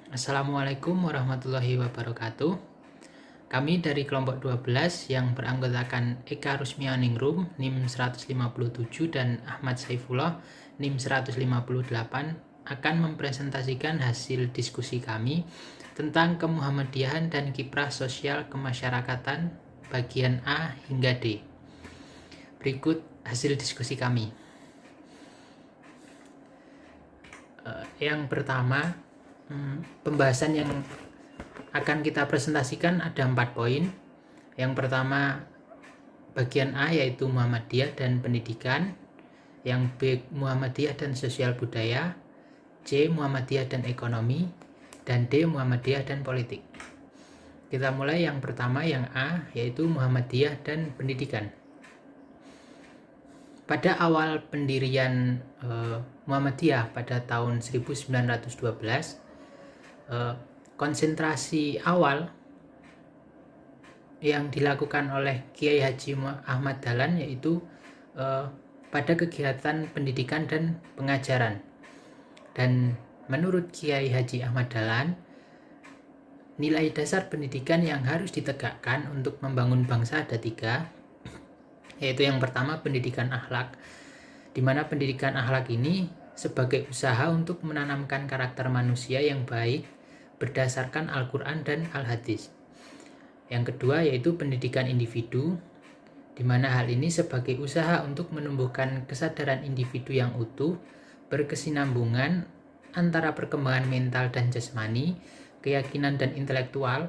Assalamualaikum warahmatullahi wabarakatuh. Kami dari kelompok 12 yang beranggotakan Eka Rusmianingrum NIM 157 dan Ahmad Saifullah NIM 158 akan mempresentasikan hasil diskusi kami tentang kemuhammadiyahan dan kiprah sosial kemasyarakatan bagian A hingga D. Berikut hasil diskusi kami. Yang pertama, pembahasan yang akan kita presentasikan ada 4 poin. Yang pertama, bagian A yaitu Muhammadiyah dan pendidikan, yang B Muhammadiyah dan sosial budaya, C Muhammadiyah dan ekonomi, dan D Muhammadiyah dan politik. Kita mulai yang pertama, yang A yaitu Muhammadiyah dan pendidikan. Pada awal pendirian Muhammadiyah pada tahun 1912, konsentrasi awal yang dilakukan oleh Kiai Haji Ahmad Dahlan yaitu pada kegiatan pendidikan dan pengajaran. Dan menurut Kiai Haji Ahmad Dahlan, nilai dasar pendidikan yang harus ditegakkan untuk membangun bangsa ada 3, yaitu yang pertama pendidikan akhlak, di mana pendidikan akhlak ini sebagai usaha untuk menanamkan karakter manusia yang baik berdasarkan Al-Quran dan Al-Hadis. Yang kedua yaitu pendidikan individu, di mana hal ini sebagai usaha untuk menumbuhkan kesadaran individu yang utuh, berkesinambungan antara perkembangan mental dan jasmani, keyakinan dan intelektual,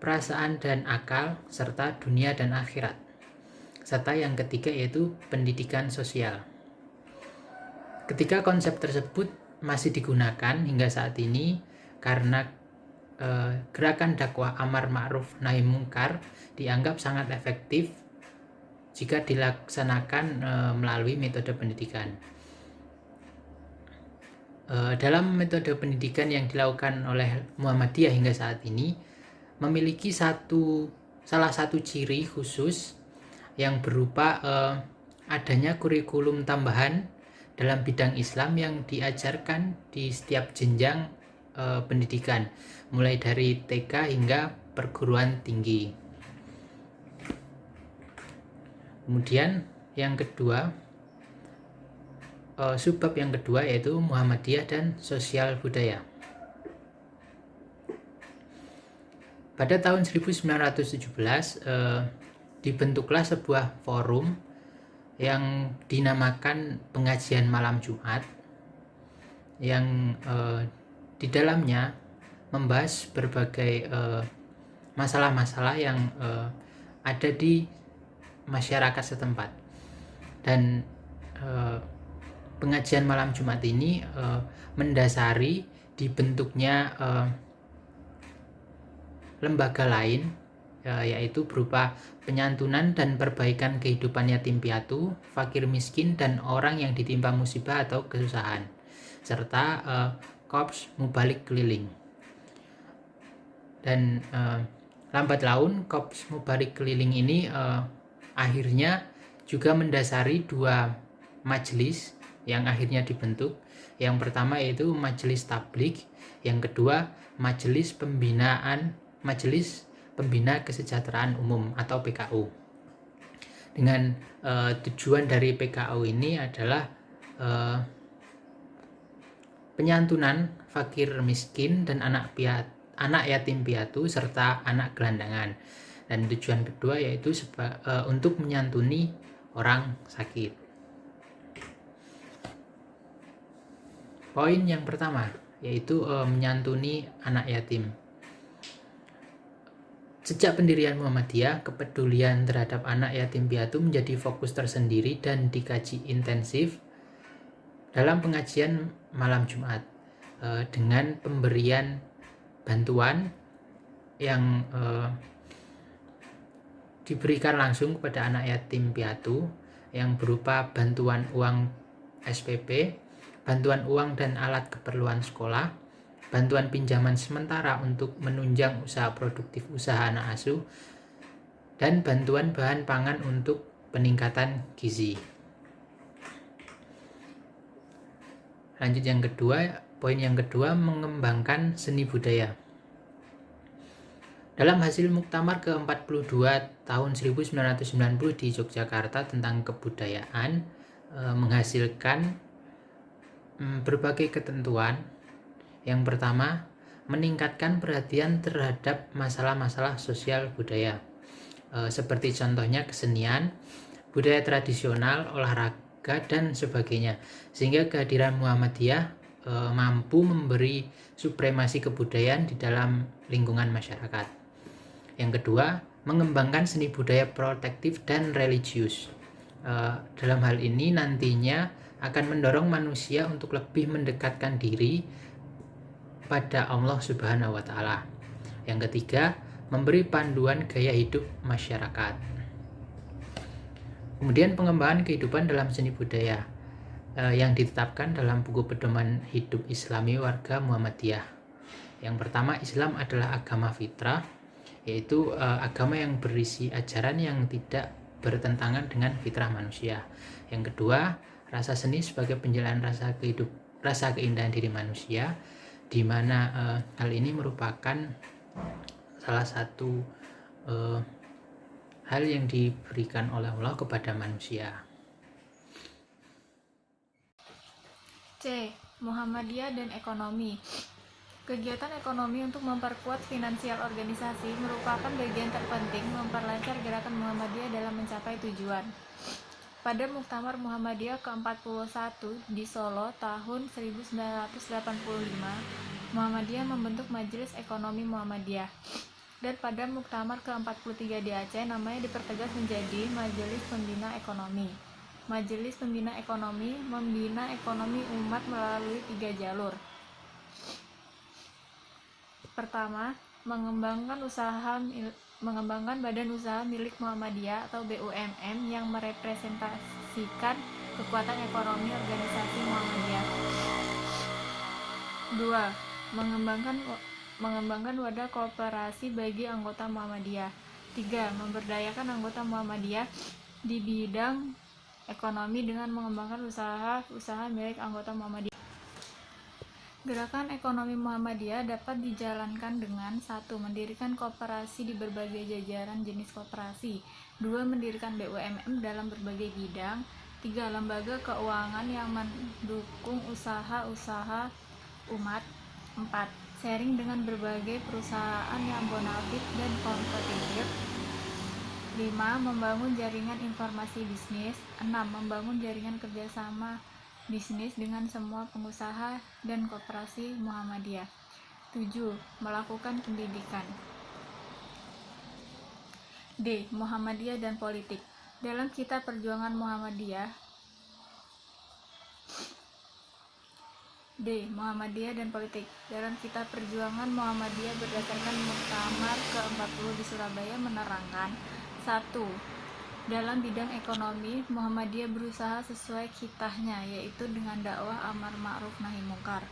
perasaan dan akal, serta dunia dan akhirat. Serta yang ketiga yaitu pendidikan sosial. Ketika konsep tersebut masih digunakan hingga saat ini karena gerakan dakwah amar ma'ruf nahi mungkar dianggap sangat efektif jika dilaksanakan melalui metode pendidikan. Dalam metode pendidikan yang dilakukan oleh Muhammadiyah hingga saat ini memiliki salah satu ciri khusus yang berupa adanya kurikulum tambahan dalam bidang Islam yang diajarkan di setiap jenjang pendidikan, mulai dari TK hingga perguruan tinggi. Kemudian yang kedua, subbab yang kedua yaitu Muhammadiyah dan sosial budaya. Pada tahun 1917 dibentuklah sebuah forum yang dinamakan pengajian malam Jumat, yang di dalamnya membahas berbagai masalah-masalah yang ada di masyarakat setempat. Dan pengajian malam Jumat ini mendasari dibentuknya lembaga lain, yaitu berupa penyantunan dan perbaikan kehidupan yatim piatu, fakir miskin, dan orang yang ditimpa musibah atau kesusahan, serta Korps Mubalik Keliling. Dan lambat laun Korps Mubalik Keliling ini akhirnya juga mendasari 2 majelis yang akhirnya dibentuk. Yang pertama yaitu Majelis Tablik, yang kedua Majelis Pembina Kesejahteraan Umum atau PKU. Dengan tujuan dari PKU ini adalah penyantunan fakir miskin dan anak yatim piatu serta anak gelandangan. Dan tujuan kedua yaitu untuk menyantuni orang sakit. Poin yang pertama yaitu menyantuni anak yatim. Sejak pendirian Muhammadiyah, kepedulian terhadap anak yatim piatu menjadi fokus tersendiri dan dikaji intensif dalam pengajian malam Jumat dengan pemberian bantuan yang diberikan langsung kepada anak yatim piatu yang berupa bantuan uang SPP, bantuan uang dan alat keperluan sekolah, bantuan pinjaman sementara untuk menunjang usaha produktif usaha anak asuh, dan bantuan bahan pangan untuk peningkatan gizi. Lanjut yang kedua, Poin yang kedua, mengembangkan seni budaya. Dalam hasil Muktamar ke-42 tahun 1990 di Yogyakarta tentang kebudayaan, menghasilkan berbagai ketentuan. Yang pertama, meningkatkan perhatian terhadap masalah-masalah sosial budaya, seperti contohnya kesenian, budaya tradisional, olahraga, dan sebagainya, sehingga kehadiran Muhammadiyah mampu memberi supremasi kebudayaan di dalam lingkungan masyarakat. Yang kedua, mengembangkan seni budaya protektif dan religius. Dalam hal ini nantinya akan mendorong manusia untuk lebih mendekatkan diri pada Allah Subhanahu wa Ta'ala. Yang ketiga, memberi panduan gaya hidup masyarakat. Kemudian pengembangan kehidupan dalam seni budaya yang ditetapkan dalam buku pedoman hidup Islami warga Muhammadiyah. Yang pertama, Islam adalah agama fitrah, yaitu agama yang berisi ajaran yang tidak bertentangan dengan fitrah manusia. Yang kedua, rasa seni sebagai penjelasan rasa keindahan diri manusia, di mana hal ini merupakan salah satu hal yang diberikan oleh Allah kepada manusia. C. Muhammadiyah dan ekonomi. Kegiatan ekonomi untuk memperkuat finansial organisasi merupakan bagian terpenting memperlancar gerakan Muhammadiyah dalam mencapai tujuan. Pada Muktamar Muhammadiyah ke-41 di Solo tahun 1985, Muhammadiyah membentuk Majelis Ekonomi Muhammadiyah. Dan pada Muktamar ke-43 di Aceh, namanya dipertegas menjadi Majelis Pembina Ekonomi. Majelis Pembina Ekonomi membina ekonomi umat melalui 3 jalur. Pertama, mengembangkan badan usaha milik Muhammadiyah atau BUMN yang merepresentasikan kekuatan ekonomi organisasi Muhammadiyah. 2. Mengembangkan wadah kooperasi bagi anggota Muhammadiyah. 3. Memberdayakan anggota Muhammadiyah di bidang ekonomi dengan mengembangkan usaha milik anggota Muhammadiyah. Gerakan ekonomi Muhammadiyah dapat dijalankan dengan 1. Mendirikan koperasi di berbagai jajaran jenis koperasi. 2. Mendirikan BUMN dalam berbagai bidang. 3. Lembaga keuangan yang mendukung usaha-usaha umat. 4. Sharing dengan berbagai perusahaan yang bonafit dan kompetitif. 5. Membangun jaringan informasi bisnis. 6. Membangun jaringan kerjasama bisnis dengan semua pengusaha dan koperasi Muhammadiyah. 7. Melakukan pendidikan. D. Muhammadiyah dan politik. Dalam kitab Perjuangan Muhammadiyah dan politik. Dalam kitab Perjuangan Muhammadiyah berdasarkan Muktamar ke-40 di Surabaya menerangkan 1. Dalam bidang ekonomi, Muhammadiyah berusaha sesuai kitahnya, yaitu dengan dakwah amar ma'ruf nahi mungkar.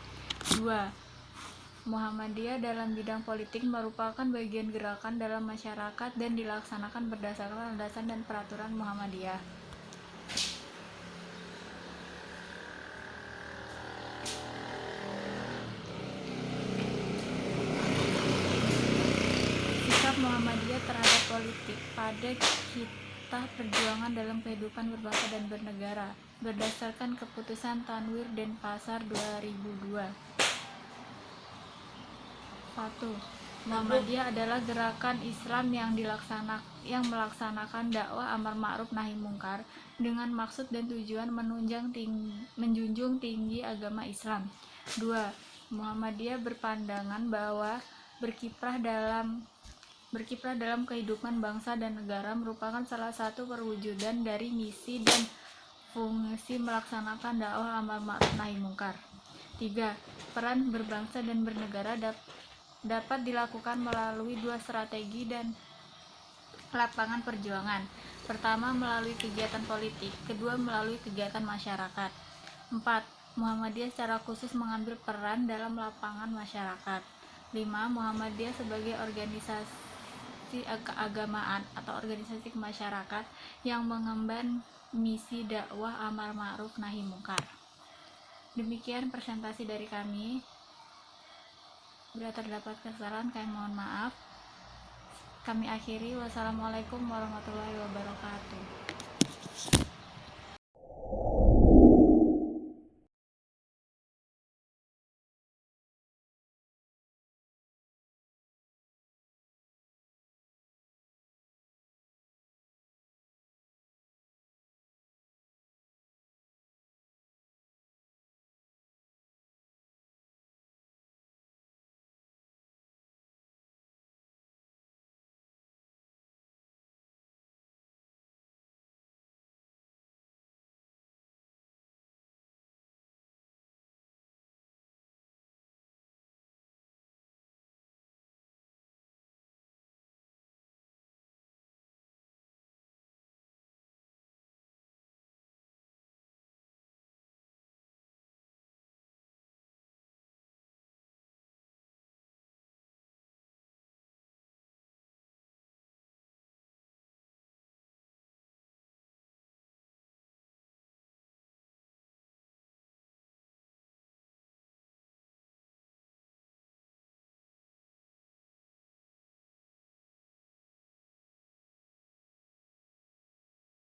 2. Muhammadiyah dalam bidang politik merupakan bagian gerakan dalam masyarakat dan dilaksanakan berdasarkan landasan dan peraturan Muhammadiyah. Sikap Muhammadiyah terhadap politik pada perjuangan dalam kehidupan berbangsa dan bernegara berdasarkan keputusan Tanwir Denpasar 2002. 1. Muhammadiyah adalah gerakan Islam yang melaksanakan dakwah amar ma'ruf nahi mungkar dengan maksud dan tujuan menjunjung tinggi agama Islam. 2. Muhammadiyah berpandangan bahwa berkiprah dalam kehidupan bangsa dan negara merupakan salah satu perwujudan dari misi dan fungsi melaksanakan dakwah amar ma'ruf nahi mungkar. 3. Peran berbangsa dan bernegara dapat dilakukan melalui 2 strategi dan lapangan perjuangan. Pertama, melalui kegiatan politik. Kedua, melalui kegiatan masyarakat. 4. Muhammadiyah secara khusus mengambil peran dalam lapangan masyarakat. 5. Muhammadiyah sebagai organisasi keagamaan atau organisasi masyarakat yang mengemban misi dakwah amar ma'ruf nahi mungkar. Demikian presentasi dari kami. Bila terdapat kesalahan, kami mohon maaf. Kami akhiri. Wassalamualaikum warahmatullahi wabarakatuh.